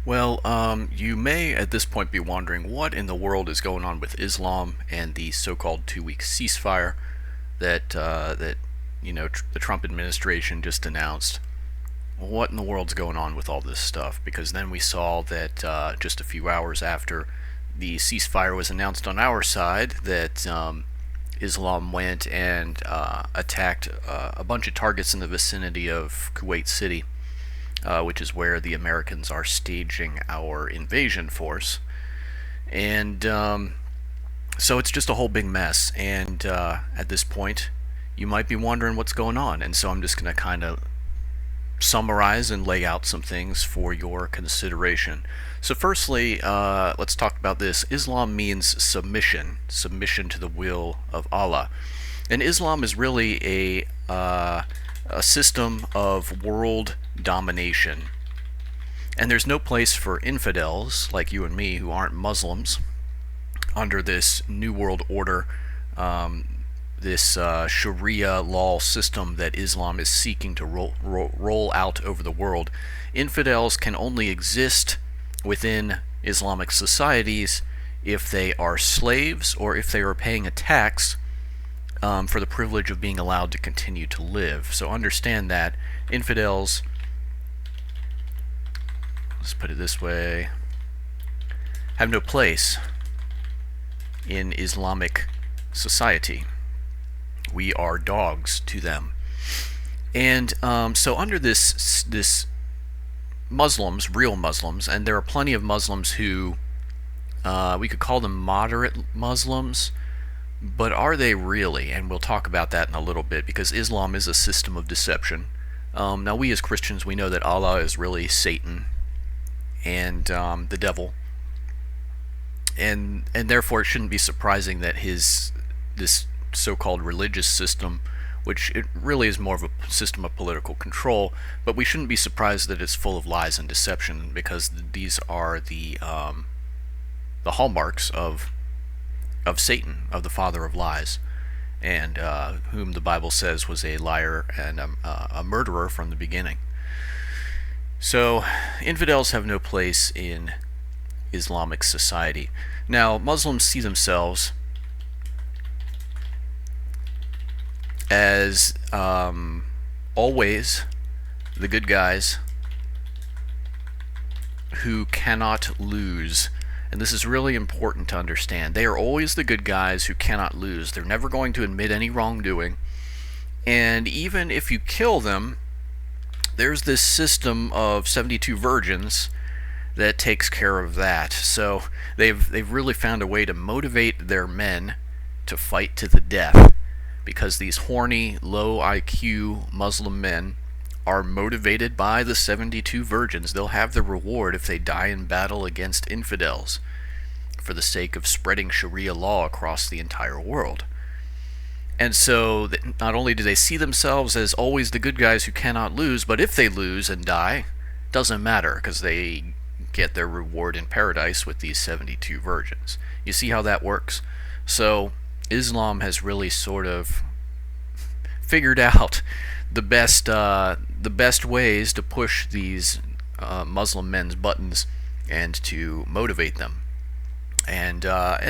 Well, you may at this point be wondering what in the world is going on with Islam and the so-called two-week ceasefire that the Trump administration just announced. What in the world's going on with all this stuff? Because then we saw that just a few hours after the ceasefire was announced on our side, that Islam went and attacked a bunch of targets in the vicinity of Kuwait City, which is where the Americans are staging our invasion force. And so it's just a whole big mess. And at this point, you might be wondering what's going on. And so I'm just going to kind of summarize and lay out some things for your consideration. So, firstly, let's talk about this. Islam means submission, submission to the will of Allah. And Islam is really a system of world domination. And there's no place for infidels like you and me who aren't Muslims under this New World Order, this Sharia law system that Islam is seeking to roll out over the world. Infidels can only exist within Islamic societies if they are slaves or if they are paying a tax for the privilege of being allowed to continue to live. So understand that infidels, let's put it this way, have no place in Islamic society. We are dogs to them. And so under this Muslims, real Muslims, and there are plenty of Muslims who we could call them moderate Muslims, but are they really? And we'll talk about that in a little bit, because Islam is a system of deception. Now we as Christians, we know that Allah is really Satan and the devil, and therefore it shouldn't be surprising that this so-called religious system, which it really is more of a system of political control, but we shouldn't be surprised that it's full of lies and deception, because these are the hallmarks of Satan, of the father of lies, and whom the Bible says was a liar and a murderer from the beginning. So infidels have no place in Islamic society. Now, Muslims see themselves as always the good guys who cannot lose. And this is really important to understand. They are always the good guys who cannot lose. They're never going to admit any wrongdoing. And even if you kill them, there's this system of 72 virgins that takes care of that. So they've really found a way to motivate their men to fight to the death, because these horny, low IQ Muslim men are motivated by the 72 virgins. They'll have the reward if they die in battle against infidels for the sake of spreading Sharia law across the entire world. And so not only do they see themselves as always the good guys who cannot lose, but if they lose and die, doesn't matter, because they get their reward in paradise with these 72 virgins. You see how that works? So Islam has really sort of figured out the best ways to push these Muslim men's buttons and to motivate them. And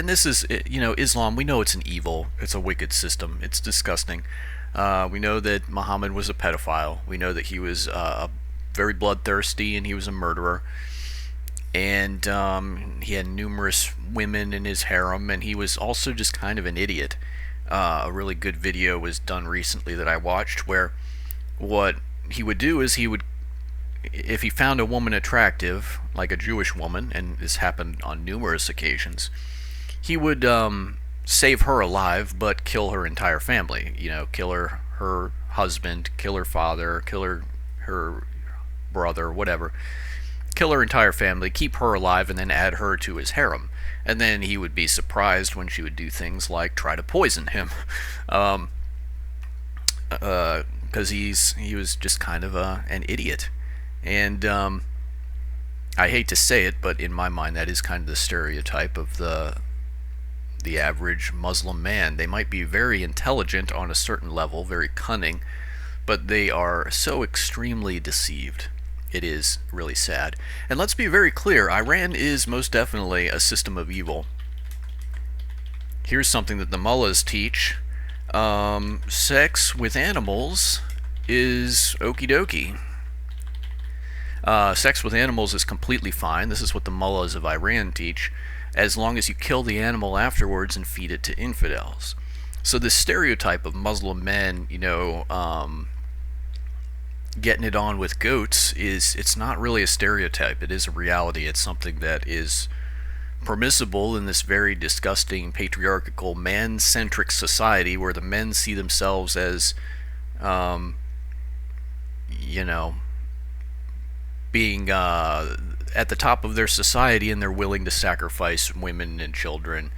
this is, Islam. We know it's an evil, it's a wicked system. It's disgusting. We know that Muhammad was a pedophile. We know that he was very bloodthirsty and he was a murderer. And he had numerous women in his harem, and he was also just kind of an idiot. A really good video was done recently that I watched, where what he would do is if he found a woman attractive, like a Jewish woman, and this happened on numerous occasions, he would save her alive, but kill her entire family. Kill her husband, kill her father, kill her brother, whatever. Kill her entire family, keep her alive, and then add her to his harem. And then he would be surprised when she would do things like try to poison him, because he was just kind of an idiot. And I hate to say it, but in my mind, that is kind of the stereotype of the average Muslim man. They might be very intelligent on a certain level, very cunning, but they are so extremely deceived. It is really sad. And let's be very clear, Iran is most definitely a system of evil. Here's something that the mullahs teach. Sex with animals is okie dokie. Sex with animals is completely fine. This is what the mullahs of Iran teach, as long as you kill the animal afterwards and feed it to infidels. So this stereotype of Muslim men, getting it on with goats it's not really a stereotype. It is a reality. It's something that is permissible in this very disgusting patriarchal man-centric society where the men see themselves as being at the top of their society, and they're willing to sacrifice women and children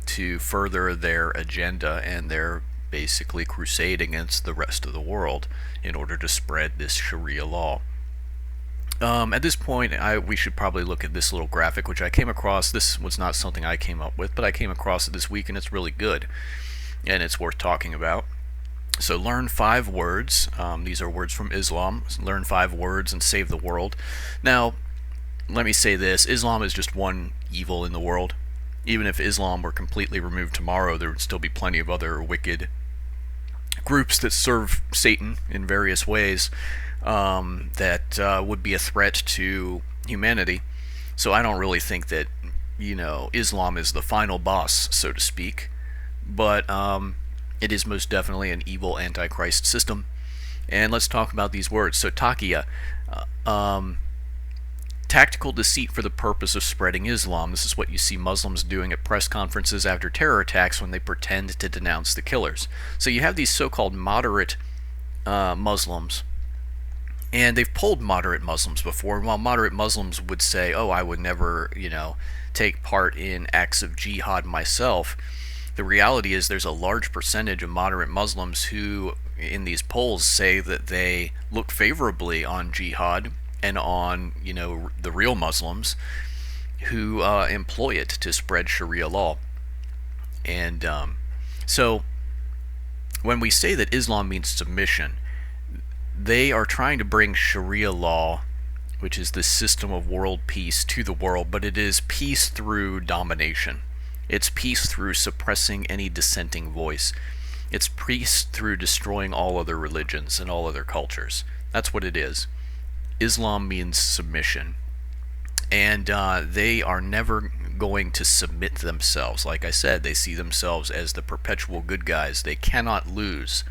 to further their agenda, and they're basically crusade against the rest of the world in order to spread this Sharia law. At this point, we should probably look at this little graphic, which I came across. This was not something I came up with, but I came across it this week, and it's really good, and it's worth talking about. So learn 5 words. These are words from Islam. Learn 5 words and save the world. Now, let me say this. Islam is just one evil in the world. Even if Islam were completely removed tomorrow, there would still be plenty of other wicked groups that serve Satan in various ways that would be a threat to humanity. So I don't really think that, Islam is the final boss, so to speak. But it is most definitely an evil antichrist system. And let's talk about these words. So taqiyya, tactical deceit for the purpose of spreading Islam. This is what you see Muslims doing at press conferences after terror attacks when they pretend to denounce the killers. So you have these so-called moderate Muslims, and they've polled moderate Muslims before. And while moderate Muslims would say, oh, I would never, take part in acts of jihad myself, the reality is there's a large percentage of moderate Muslims who, in these polls, say that they look favorably on jihad and on, the real Muslims who employ it to spread Sharia law. And so when we say that Islam means submission, they are trying to bring Sharia law, which is the system of world peace, to the world, but it is peace through domination. It's peace through suppressing any dissenting voice. It's peace through destroying all other religions and all other cultures. That's what it is. Islam means submission. And they are never going to submit themselves. Like I said, they see themselves as the perpetual good guys. They cannot lose.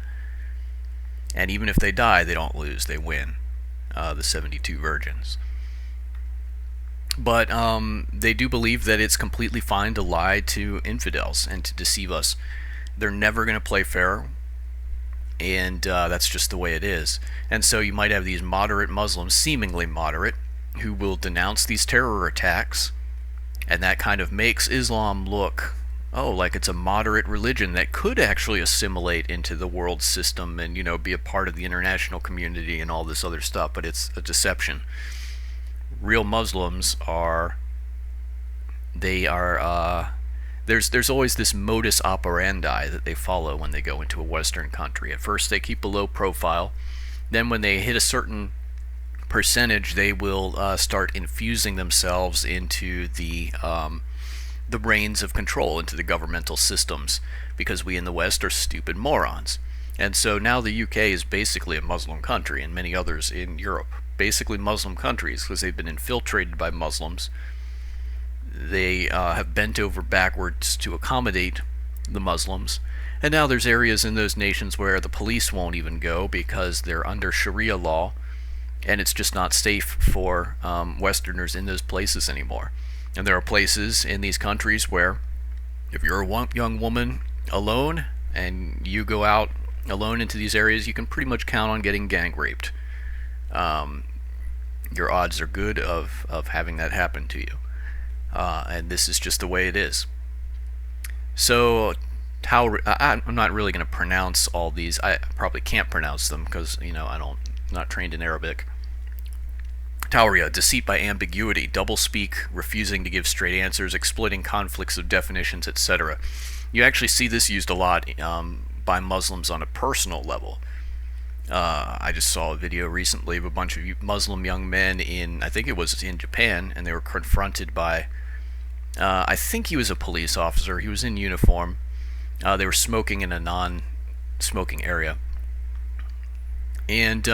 And even if they die, they don't lose. They win. The 72 virgins. But they do believe that it's completely fine to lie to infidels and to deceive us. They're never going to play fair, and that's just the way it is. And so you might have these moderate Muslims, seemingly moderate, who will denounce these terror attacks, and that kind of makes Islam look, like it's a moderate religion that could actually assimilate into the world system and, be a part of the international community and all this other stuff, but it's a deception. Real Muslims there's always this modus operandi that they follow when they go into a Western country. At first they keep a low profile, then when they hit a certain percentage, they will start infusing themselves into the reins of control, into the governmental systems, because we in the West are stupid morons. And so now the UK is basically a Muslim country, and many others in Europe. Basically Muslim countries, because they've been infiltrated by Muslims. They have bent over backwards to accommodate the Muslims, and now there's areas in those nations where the police won't even go because they're under Sharia law, and it's just not safe for Westerners in those places anymore. And there are places in these countries where if you're a young woman alone and you go out alone into these areas, you can pretty much count on getting gang raped. Your odds are good of having that happen to you. And this is just the way it is. So, I'm not really going to pronounce all these. I probably can't pronounce them because, I'm not trained in Arabic. Tawriya, deceit by ambiguity, doublespeak, refusing to give straight answers, exploiting conflicts of definitions, etc. You actually see this used a lot by Muslims on a personal level. I just saw a video recently of a bunch of Muslim young men I think it was in Japan, and they were confronted by, I think he was a police officer. He was in uniform. They were smoking in a non-smoking area, and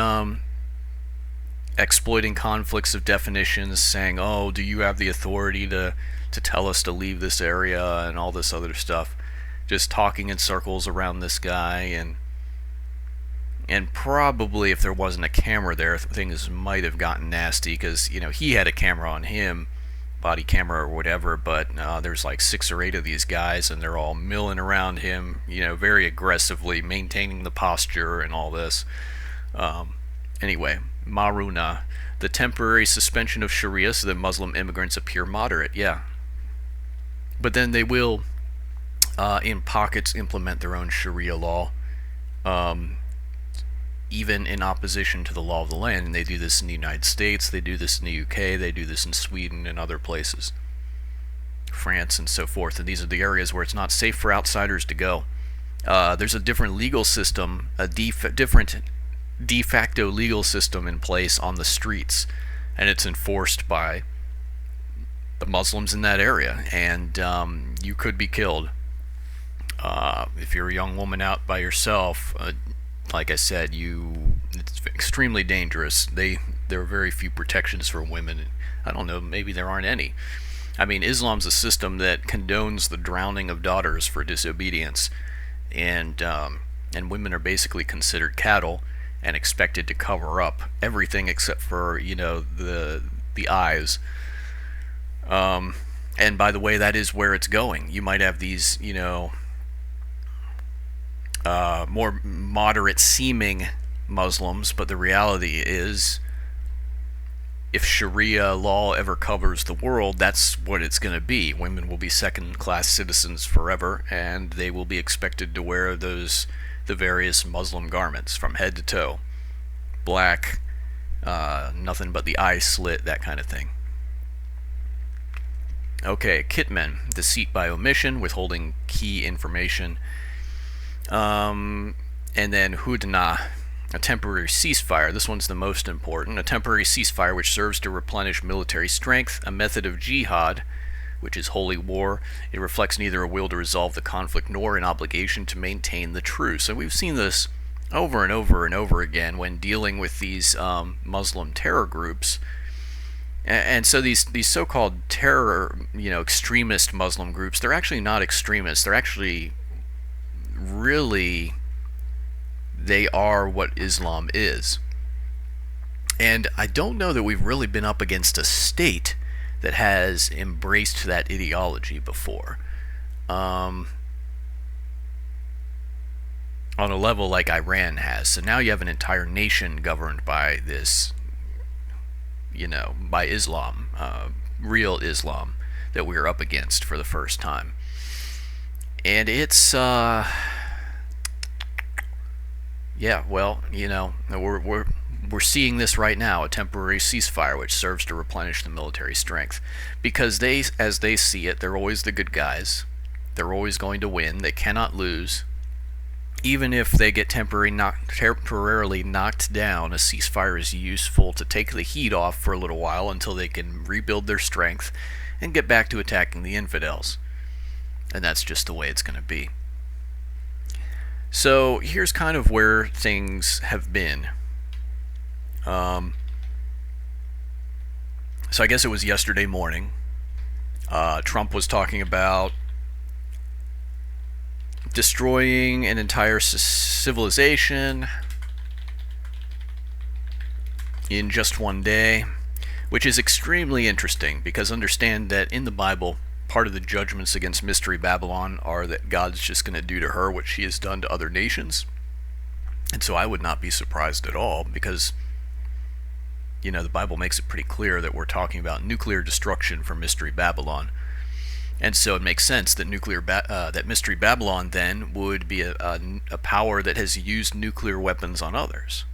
exploiting conflicts of definitions, saying, "Oh, do you have the authority to tell us to leave this area?" and all this other stuff. Just talking in circles around this guy, and probably if there wasn't a camera there, things might have gotten nasty, because he had a camera on him, body camera or whatever, but there's like 6 or 8 of these guys, and they're all milling around him, very aggressively, maintaining the posture and all this. Anyway, Maruna, the temporary suspension of Sharia so that Muslim immigrants appear moderate. Yeah, but then they will, in pockets, implement their own Sharia law, even in opposition to the law of the land. And they do this in the United States, they do this in the UK, they do this in Sweden and other places, France and so forth. And these are the areas where it's not safe for outsiders to go. There's a different legal system, a different de facto legal system in place on the streets, and it's enforced by the Muslims in that area, and you could be killed if you're a young woman out by yourself. Like I said, it's extremely dangerous. There are very few protections for women. I don't know, maybe there aren't any. I mean, Islam's a system that condones the drowning of daughters for disobedience, and women are basically considered cattle and expected to cover up everything except for the eyes. And by the way, that is where it's going. You might have these more moderate seeming Muslims, but the reality is, if Sharia law ever covers the world, that's what it's going to be. Women will be second-class citizens forever, and they will be expected to wear the various Muslim garments from head to toe. Black, nothing but the eye slit, that kind of thing. Okay, kitman, deceit by omission, withholding key information. And then hudna, a temporary ceasefire. This one's the most important. A temporary ceasefire which serves to replenish military strength, a method of jihad, which is holy war. It reflects neither a will to resolve the conflict nor an obligation to maintain the truce. And we've seen this over and over and over again when dealing with these Muslim terror groups. And so these so-called terror, extremist Muslim groups, they're actually not extremists. They're actually they are what Islam is. And I don't know that we've really been up against a state that has embraced that ideology before, on a level like Iran has. So now you have an entire nation governed by this, by Islam, real Islam, that we're up against for the first time. And it's we're seeing this right now, a temporary ceasefire which serves to replenish the military strength, because as they see it, they're always the good guys. They're always going to win. They cannot lose. Even if they get temporarily knocked down, a ceasefire is useful to take the heat off for a little while until they can rebuild their strength and get back to attacking the infidels. And that's just the way it's going to be. So here's kind of where things have been. So I guess it was yesterday morning. Trump was talking about destroying an entire civilization in just one day, which is extremely interesting, because understand that in the Bible, part of the judgments against Mystery Babylon are that God's just going to do to her what she has done to other nations. And so I would not be surprised at all, because the Bible makes it pretty clear that we're talking about nuclear destruction for Mystery Babylon. And so it makes sense that that Mystery Babylon then would be a power that has used nuclear weapons on others.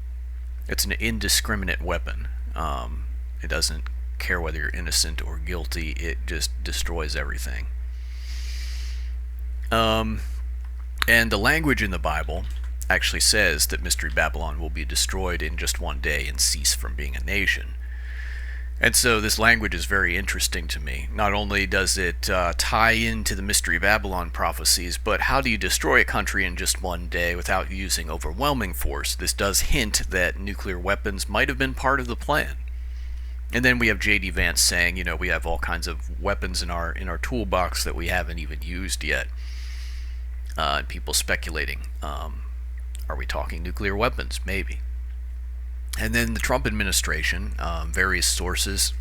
It's an indiscriminate weapon. It doesn't care whether you're innocent or guilty. It just destroys everything. And the language in the Bible actually says that Mystery Babylon will be destroyed in just one day and cease from being a nation. And so this language is very interesting to me. Not only does it tie into the Mystery Babylon prophecies, but how do you destroy a country in just one day without using overwhelming force? This does hint that nuclear weapons might have been part of the plan. And then we have J.D. Vance saying, we have all kinds of weapons in our toolbox that we haven't even used yet. And people speculating, are we talking nuclear weapons? Maybe. And then the Trump administration, various sources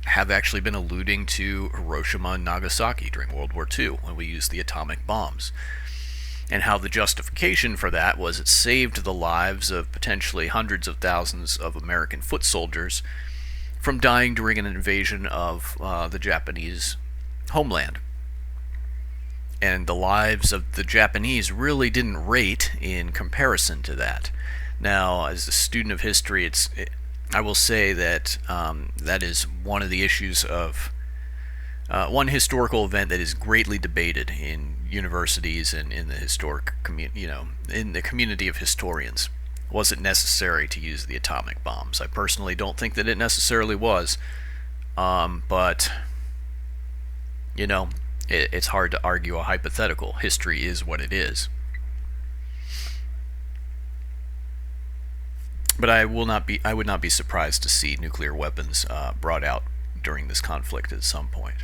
have actually been alluding to Hiroshima and Nagasaki during World War II when we used the atomic bombs. And how the justification for that was it saved the lives of potentially hundreds of thousands of American foot soldiers from dying during an invasion of the Japanese homeland. And the lives of the Japanese really didn't rate in comparison to that. Now, as a student of history, I will say that that is one of the issues of one historical event that is greatly debated in universities and in the historic in the community of historians. Was it necessary to use the atomic bombs? I personally don't think that it necessarily was, but it's hard to argue a hypothetical. History is what it is. But I would not be surprised to see nuclear weapons brought out during this conflict at some point.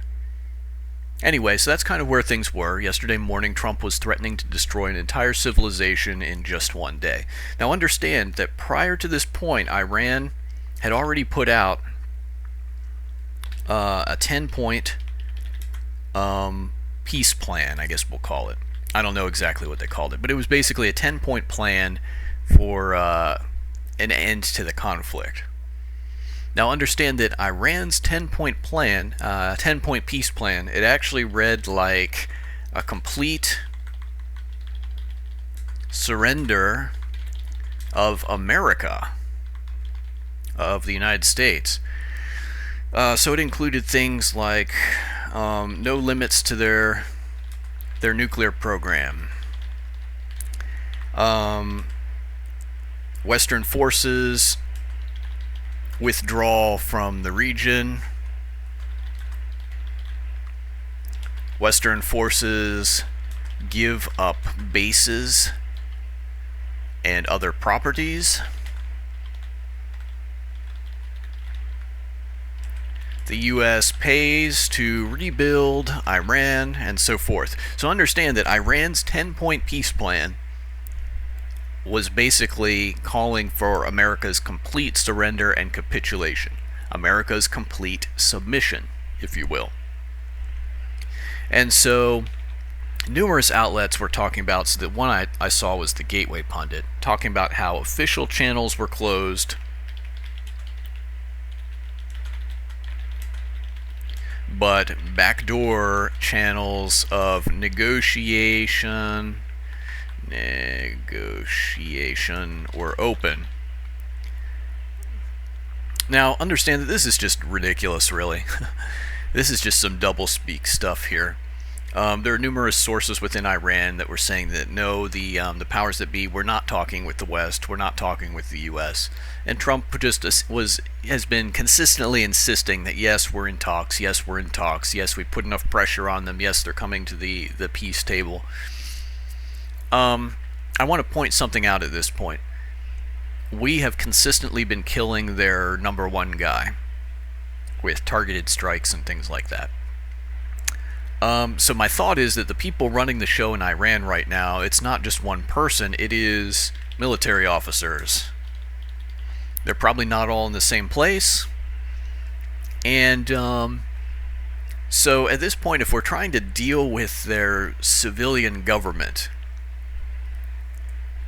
Anyway, so that's kind of where things were. Yesterday morning, Trump was threatening to destroy an entire civilization in just one day. Now understand that prior to this point, Iran had already put out a 10-point peace plan, I guess we'll call it. I don't know exactly what they called it, but it was basically a 10-point plan for an end to the conflict. Now understand that Iran's 10-point plan, 10-point peace plan, it actually read like a complete surrender of America, of the United States. So it included things like no limits to their nuclear program, Western forces withdraw from the region, Western forces give up bases and other properties, the U.S. pays to rebuild Iran, and so forth. So understand that Iran's 10-point peace plan was basically calling for America's complete surrender and capitulation. America's complete submission, if you will. And so numerous outlets were talking about, so that one I saw was the Gateway Pundit, talking about how official channels were closed, but backdoor channels of negotiation were open. Now understand that this is just ridiculous, really. This is just some doublespeak stuff here. There are numerous sources within Iran that were saying that no, the powers that be were not talking with the West, were not talking with the U.S. And Trump just has been consistently insisting that yes, we're in talks, yes, we're in talks, yes, we put enough pressure on them, yes, they're coming to the peace table. I want to point something out at this point. We have consistently been killing their number one guy with targeted strikes and things like that. So my thought is that the people running the show in Iran right now, it's not just one person, it is military officers. They're probably not all in the same place. And so at this point, if we're trying to deal with their civilian government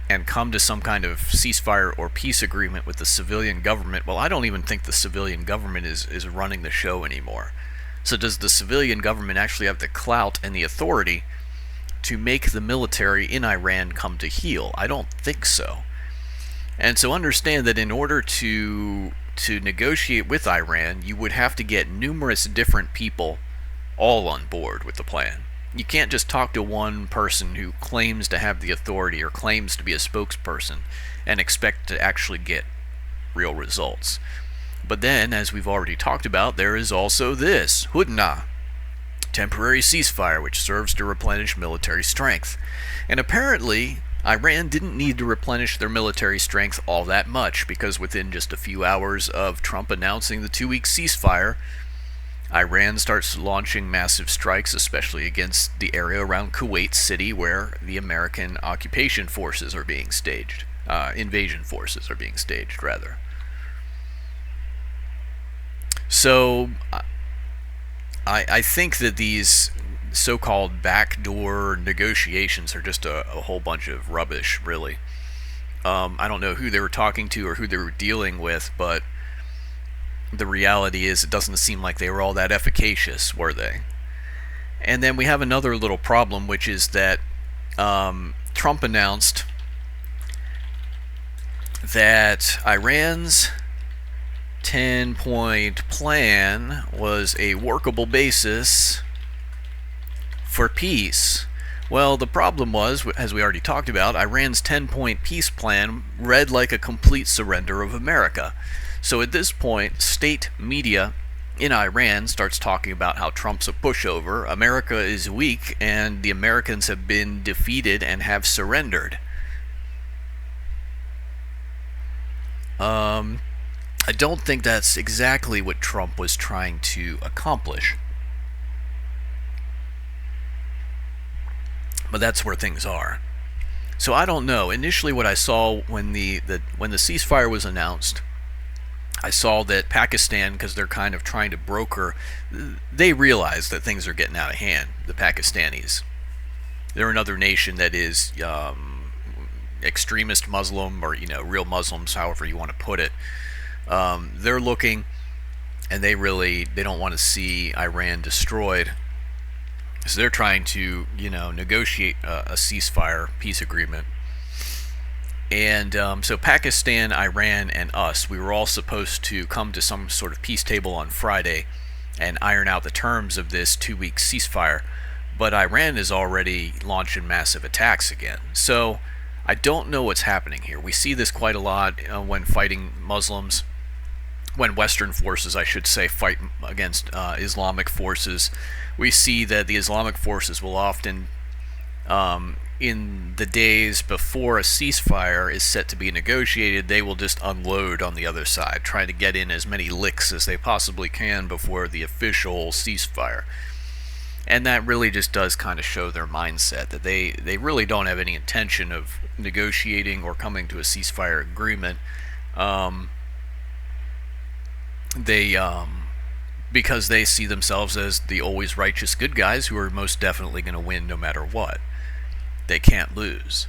and come to some kind of ceasefire or peace agreement with the civilian government, well, I don't even think the civilian government is running the show anymore. So does the civilian government actually have the clout and the authority to make the military in Iran come to heel? I don't think so. And so understand that in order to negotiate with Iran, you would have to get numerous different people all on board with the plan. You can't just talk to one person who claims to have the authority or claims to be a spokesperson and expect to actually get real results. But then, as we've already talked about, there is also this Hudna, temporary ceasefire, which serves to replenish military strength. And apparently, Iran didn't need to replenish their military strength all that much, because within just a few hours of Trump announcing the 2-week ceasefire, Iran starts launching massive strikes, especially against the area around Kuwait City, where the American occupation forces are being staged. Invasion forces are being staged, rather. So, I think that these so-called backdoor negotiations are just a whole bunch of rubbish, really. I don't know who they were talking to or who they were dealing with, but the reality is it doesn't seem like they were all that efficacious, were they? And then we have another little problem, which is that Trump announced that Iran's 10-point plan was a workable basis for peace. Well, the problem was, as we already talked about, Iran's 10-point peace plan read like a complete surrender of America. So at this point, state media in Iran starts talking about how Trump's a pushover, America is weak, and the Americans have been defeated and have surrendered. I don't think that's exactly what Trump was trying to accomplish. But that's where things are. So I don't know. Initially, what I saw when the ceasefire was announced, I saw that Pakistan, because they're kind of trying to broker, they realize that things are getting out of hand. The Pakistanis, they're another nation that is extremist Muslim, or real Muslims, however you want to put it. They're looking, and they don't want to see Iran destroyed. So they're trying to, negotiate a ceasefire peace agreement. And so Pakistan, Iran, and us, we were all supposed to come to some sort of peace table on Friday and iron out the terms of this 2-week ceasefire. But Iran is already launching massive attacks again. So I don't know what's happening here. We see this quite a lot when fighting Muslims, when Western forces, I should say, fight against Islamic forces. We see that the Islamic forces will often, in the days before a ceasefire is set to be negotiated, they will just unload on the other side, trying to get in as many licks as they possibly can before the official ceasefire. And that really just does kind of show their mindset, that they really don't have any intention of negotiating or coming to a ceasefire agreement. Because they see themselves as the always righteous good guys who are most definitely going to win no matter what. They can't lose.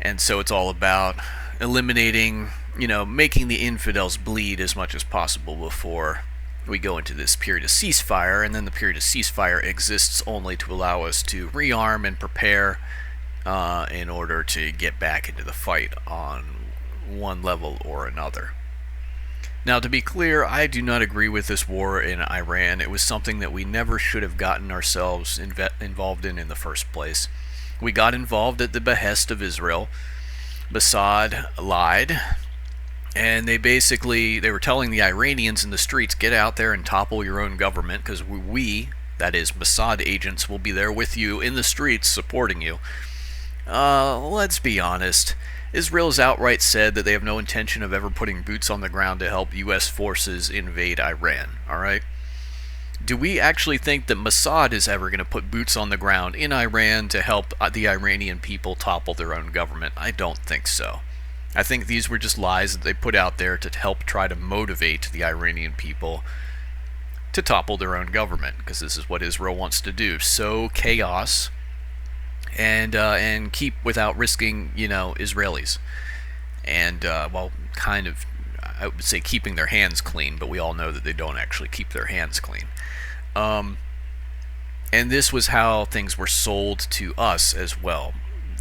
And so it's all about eliminating, making the infidels bleed as much as possible before we go into this period of ceasefire. And then the period of ceasefire exists only to allow us to rearm and prepare in order to get back into the fight on one level or another. Now, to be clear, I do not agree with this war in Iran. It was something that we never should have gotten ourselves involved in the first place. We got involved at the behest of Israel. Mossad lied, and they were telling the Iranians in the streets, get out there and topple your own government, because we, that is Mossad agents, will be there with you in the streets supporting you. Let's be honest. Israel has outright said that they have no intention of ever putting boots on the ground to help U.S. forces invade Iran, alright? Do we actually think that Mossad is ever going to put boots on the ground in Iran to help the Iranian people topple their own government? I don't think so. I think these were just lies that they put out there to help try to motivate the Iranian people to topple their own government, because this is what Israel wants to do. Sow chaos and keep without risking, Israelis. And, kind of, I would say keeping their hands clean, but we all know that they don't actually keep their hands clean. And this was how things were sold to us as well.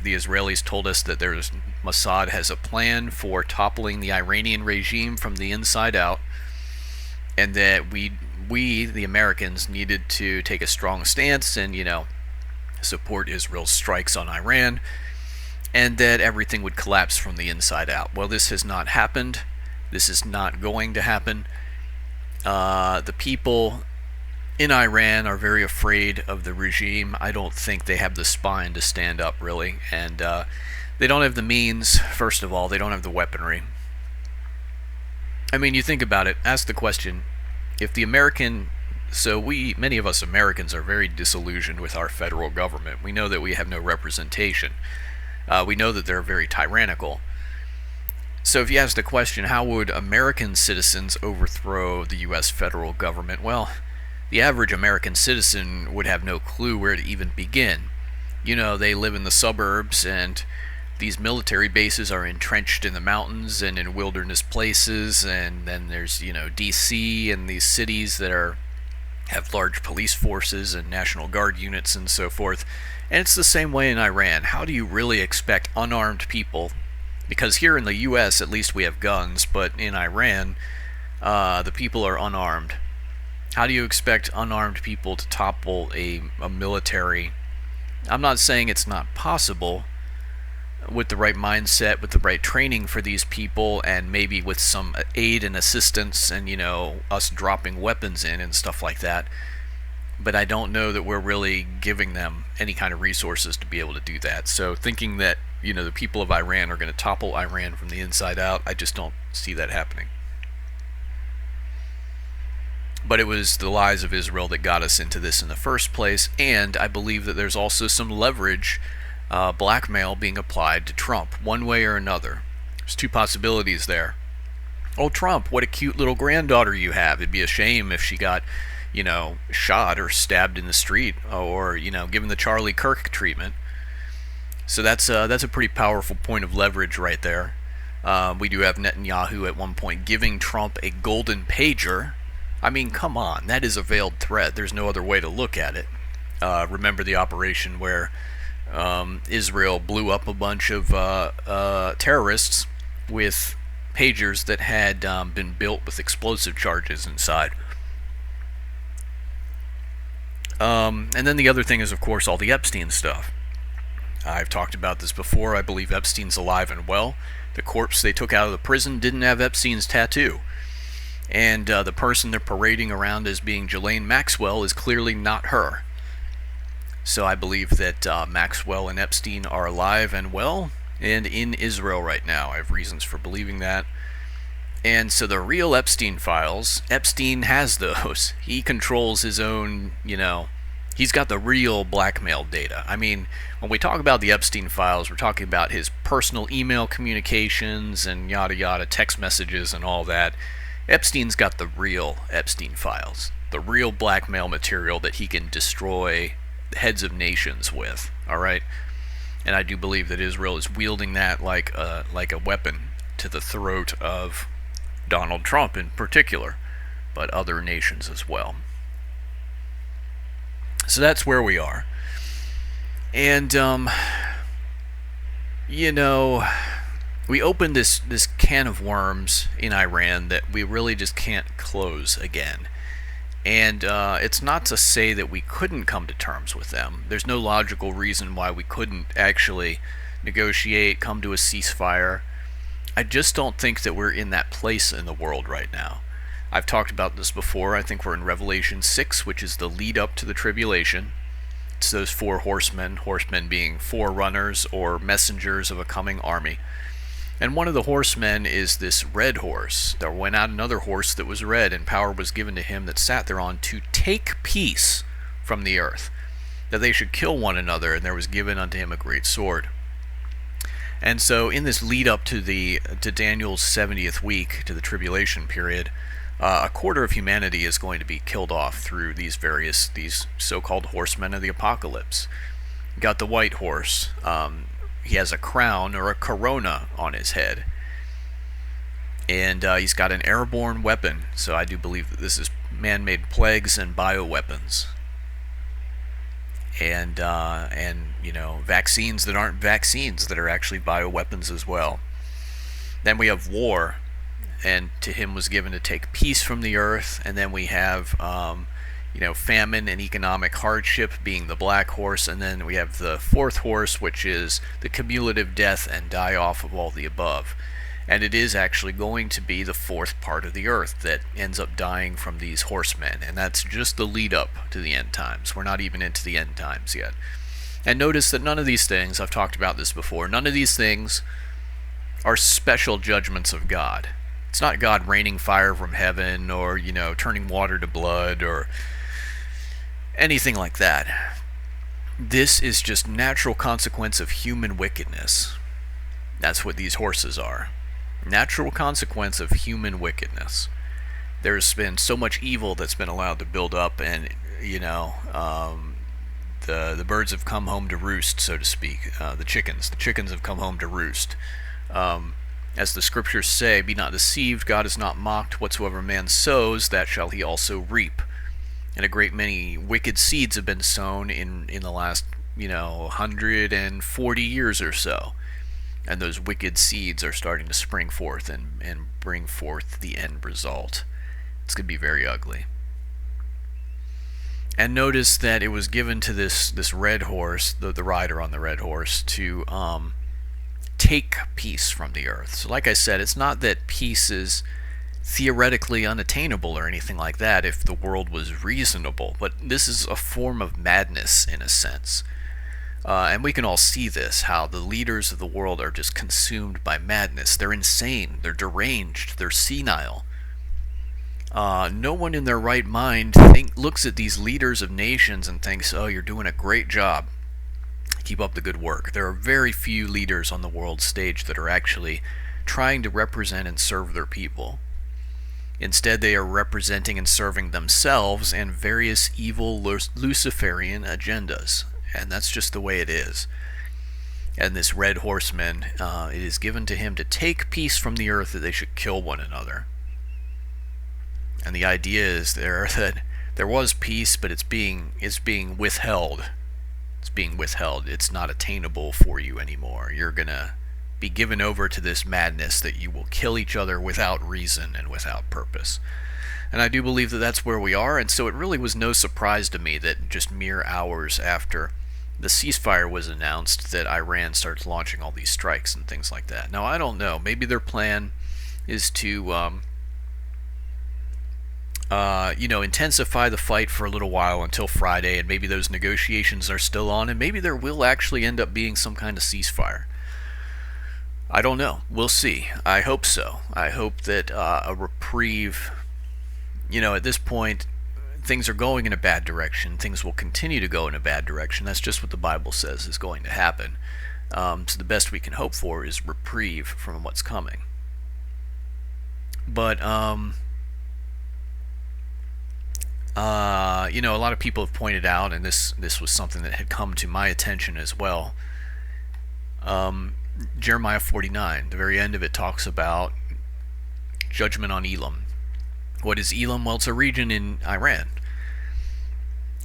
The Israelis told us that Mossad has a plan for toppling the Iranian regime from the inside out, and that we we, the Americans, needed to take a strong stance and, support Israel's strikes on Iran, and that everything would collapse from the inside out. Well, this has not happened. This is not going to happen. The people in Iran are very afraid of the regime. I don't think they have the spine to stand up, really. And they don't have the means, first of all. They don't have the weaponry. I mean, you think about it. Ask the question, if the American... So many of us Americans are very disillusioned with our federal government. We know that we have no representation. We know that they're very tyrannical. So if you ask the question, how would American citizens overthrow the U.S. federal government? Well, the average American citizen would have no clue where to even begin. They live in the suburbs, and these military bases are entrenched in the mountains and in wilderness places, and then there's, D.C. and these cities that have large police forces and National Guard units and so forth. And it's the same way in Iran. How do you really expect unarmed people? Because here in the U.S., at least we have guns, but in Iran, the people are unarmed. How do you expect unarmed people to topple a military? I'm not saying it's not possible with the right mindset, with the right training for these people, and maybe with some aid and assistance and, us dropping weapons in and stuff like that. But I don't know that we're really giving them any kind of resources to be able to do that. So thinking that, the people of Iran are going to topple Iran from the inside out, I just don't see that happening. But it was the lies of Israel that got us into this in the first place, and I believe that there's also some leverage, blackmail being applied to Trump, one way or another. There's two possibilities there. Oh, Trump, what a cute little granddaughter you have. It'd be a shame if she got, shot or stabbed in the street, or, given the Charlie Kirk treatment. So that's a pretty powerful point of leverage right there. We do have Netanyahu at one point giving Trump a golden pager. I mean, come on, that is a veiled threat. There's no other way to look at it. Remember the operation where Israel blew up a bunch of terrorists with pagers that had been built with explosive charges inside. And then the other thing is, of course, all the Epstein stuff. I've talked about this before. I believe Epstein's alive and well. The corpse they took out of the prison didn't have Epstein's tattoo. And the person they're parading around as being Ghislaine Maxwell is clearly not her. So I believe that Maxwell and Epstein are alive and well and in Israel right now. I have reasons for believing that. And so the real Epstein files, Epstein has those. He controls his own, he's got the real blackmail data. I mean, when we talk about the Epstein files, we're talking about his personal email communications and yada yada, text messages and all that. Epstein's got the real Epstein files, the real blackmail material that he can destroy heads of nations with, all right? And I do believe that Israel is wielding that like a weapon to the throat of Donald Trump in particular, but other nations as well. So that's where we are. And, we opened this can of worms in Iran that we really just can't close again. And it's not to say that we couldn't come to terms with them. There's no logical reason why we couldn't actually negotiate, come to a ceasefire. I just don't think that we're in that place in the world right now. I've talked about this before. I think we're in Revelation 6, which is the lead up to the tribulation. It's those four horsemen being forerunners or messengers of a coming army. And one of the horsemen is this red horse. There went out another horse that was red, and power was given to him that sat thereon to take peace from the earth, that they should kill one another, and there was given unto him a great sword. And so in this lead up to Daniel's 70th week, to the tribulation period, a quarter of humanity is going to be killed off through these so-called horsemen of the apocalypse. You got the white horse. He has a crown or a corona on his head. And he's got an airborne weapon. So I do believe that this is man-made plagues and bioweapons. And vaccines that aren't vaccines, that are actually bioweapons as well. Then we have war. and to him was given to take peace from the earth. And then we have famine and economic hardship being the black horse, and then we have the fourth horse, which is the cumulative death and die off of all the above. And it is actually going to be the fourth part of the earth that ends up dying from these horsemen, and that's just the lead up to the end times. We're not even into the end times yet. And notice that none of these things, I've talked about this before, none of these things are special judgments of God. It's not God raining fire from heaven, or turning water to blood, or anything like that. This is just natural consequence of human wickedness. That's what these horses are. Natural consequence of human wickedness. There's been so much evil that's been allowed to build up, and the birds have come home to roost, so to speak. The chickens have come home to roost. As the scriptures say, be not deceived, God is not mocked. Whatsoever man sows, that shall he also reap. And a great many wicked seeds have been sown in the last 140 years or so. And those wicked seeds are starting to spring forth and bring forth the end result. It's going to be very ugly. And notice that it was given to this red horse, the rider on the red horse, to take peace from the earth. So like I said, it's not that peace is theoretically unattainable or anything like that if the world was reasonable, but this is a form of madness in a sense. And we can all see this, how the leaders of the world are just consumed by madness. They're insane, they're deranged, they're senile. No one in their right mind looks at these leaders of nations and thinks, oh, you're doing a great job. Keep up the good work. There are very few leaders on the world stage that are actually trying to represent and serve their people. Instead, they are representing and serving themselves and various evil Luciferian agendas. And that's just the way it is. And this red horseman, it is given to him to take peace from the earth, that they should kill one another. And the idea is that there was peace, but it's being withheld. It's being withheld. It's not attainable for you anymore. You're going to be given over to this madness that you will kill each other without reason and without purpose. And I do believe that that's where we are, and so it really was no surprise to me that just mere hours after the ceasefire was announced that Iran starts launching all these strikes and things like that. Now, I don't know. Maybe their plan is to intensify the fight for a little while until Friday, and maybe those negotiations are still on, and maybe there will actually end up being some kind of ceasefire. I don't know. We'll see. I hope so. I hope that a reprieve, at this point, things are going in a bad direction. Things will continue to go in a bad direction. That's just what the Bible says is going to happen. So the best we can hope for is reprieve from what's coming. But, a lot of people have pointed out, and this was something that had come to my attention as well. Jeremiah 49, the very end of it talks about judgment on Elam. What is Elam? Well, it's a region in Iran.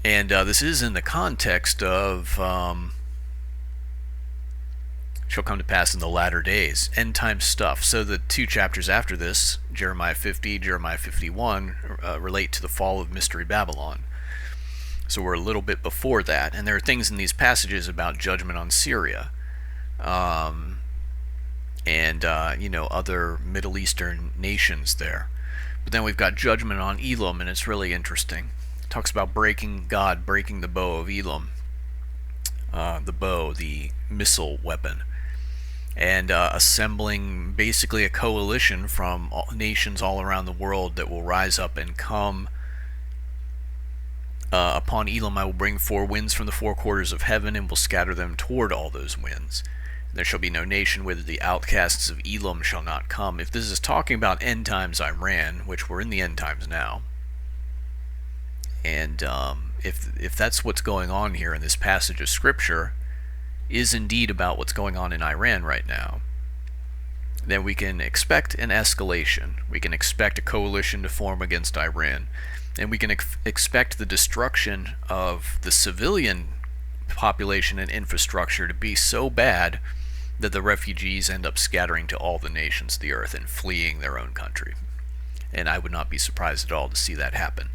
And this is in the context of shall come to pass in the latter days, end time stuff. So the two chapters after this, Jeremiah 50, Jeremiah 51, relate to the fall of Mystery Babylon. So we're a little bit before that, and there are things in these passages about judgment on Syria, and other Middle Eastern nations there. But then we've got judgment on Elam, and it's really interesting. It talks about God breaking the bow of Elam, the bow, the missile weapon, and assembling basically a coalition from nations all around the world that will rise up and come. Upon Elam I will bring four winds from the four quarters of heaven, and will scatter them toward all those winds. There shall be no nation whither the outcasts of Elam shall not come. If this is talking about end times Iran, which we're in the end times now, and if that's what's going on here in this passage of Scripture, is indeed about what's going on in Iran right now, then we can expect an escalation. We can expect a coalition to form against Iran, and we can expect the destruction of the civilian population and infrastructure to be so bad that the refugees end up scattering to all the nations of the earth and fleeing their own country. And I would not be surprised at all to see that happen.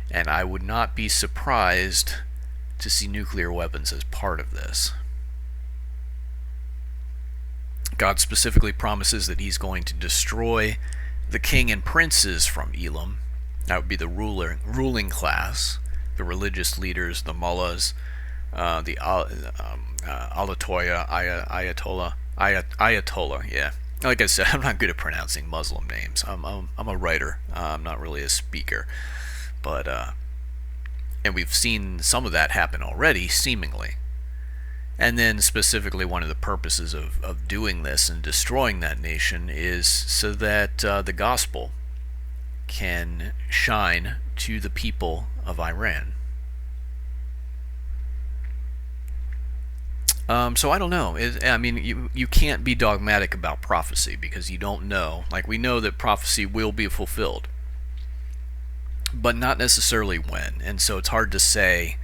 And I would not be surprised to see nuclear weapons as part of this. God specifically promises that he's going to destroy the king and princes from Elam. That would be the ruling class, the religious leaders, the mullahs, the Ayatollah, yeah. Like I said, I'm not good at pronouncing Muslim names. I'm a writer. I'm not really a speaker. But, and we've seen some of that happen already, seemingly. And then specifically one of the purposes of doing this and destroying that nation is so that the gospel can shine to the people of Iran. So I don't know. I mean, you can't be dogmatic about prophecy because you don't know. Like, we know that prophecy will be fulfilled, but not necessarily when. And so it's hard to say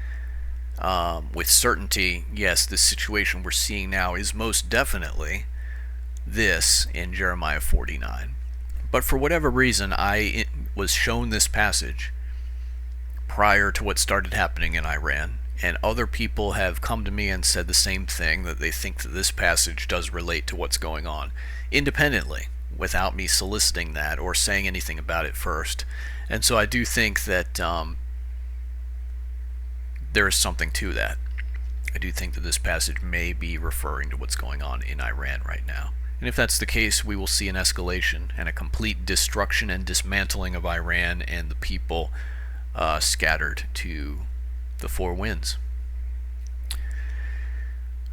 with certainty, yes, this situation we're seeing now is most definitely this in Jeremiah 49. But for whatever reason, I was shown this passage prior to what started happening in Iran. And other people have come to me and said the same thing, that they think that this passage does relate to what's going on, independently, without me soliciting that or saying anything about it first. And so I do think that there is something to that. I do think that this passage may be referring to what's going on in Iran right now. And if that's the case, we will see an escalation and a complete destruction and dismantling of Iran and the people scattered to the four winds.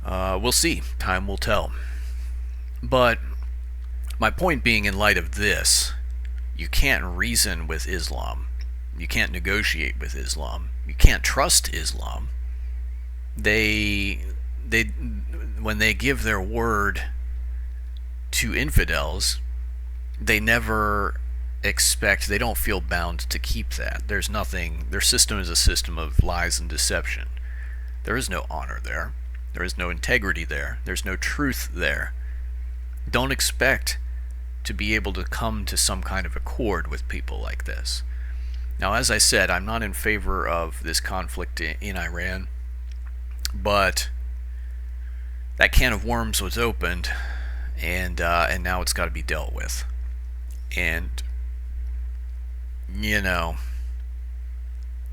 We'll see. Time will tell. But my point being, in light of this, you can't reason with Islam. You can't negotiate with Islam. You can't trust Islam. When they give their word to infidels, they never expect, they don't feel bound to keep that. There's nothing, their system is a system of lies and deception. There is no honor there. There is no integrity there. There's no truth there. Don't expect to be able to come to some kind of accord with people like this. Now, as I said, I'm not in favor of this conflict in Iran, but that can of worms was opened, and now it's got to be dealt with. And you know,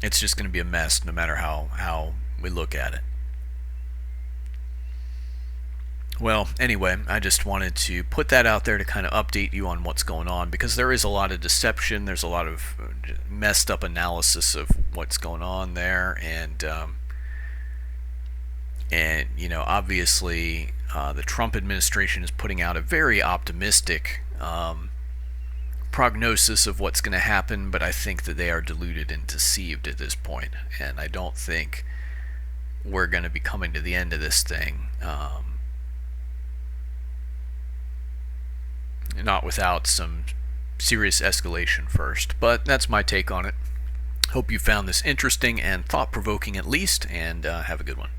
it's just going to be a mess no matter how we look at it. Well, anyway, I just wanted to put that out there to kind of update you on what's going on, because there is a lot of deception, there's a lot of messed up analysis of what's going on there, and you know, obviously the Trump administration is putting out a very optimistic prognosis of what's going to happen, but I think that they are deluded and deceived at this point, and I don't think we're going to be coming to the end of this thing, not without some serious escalation first. But that's my take on it. Hope you found this interesting and thought-provoking at least, and have a good one.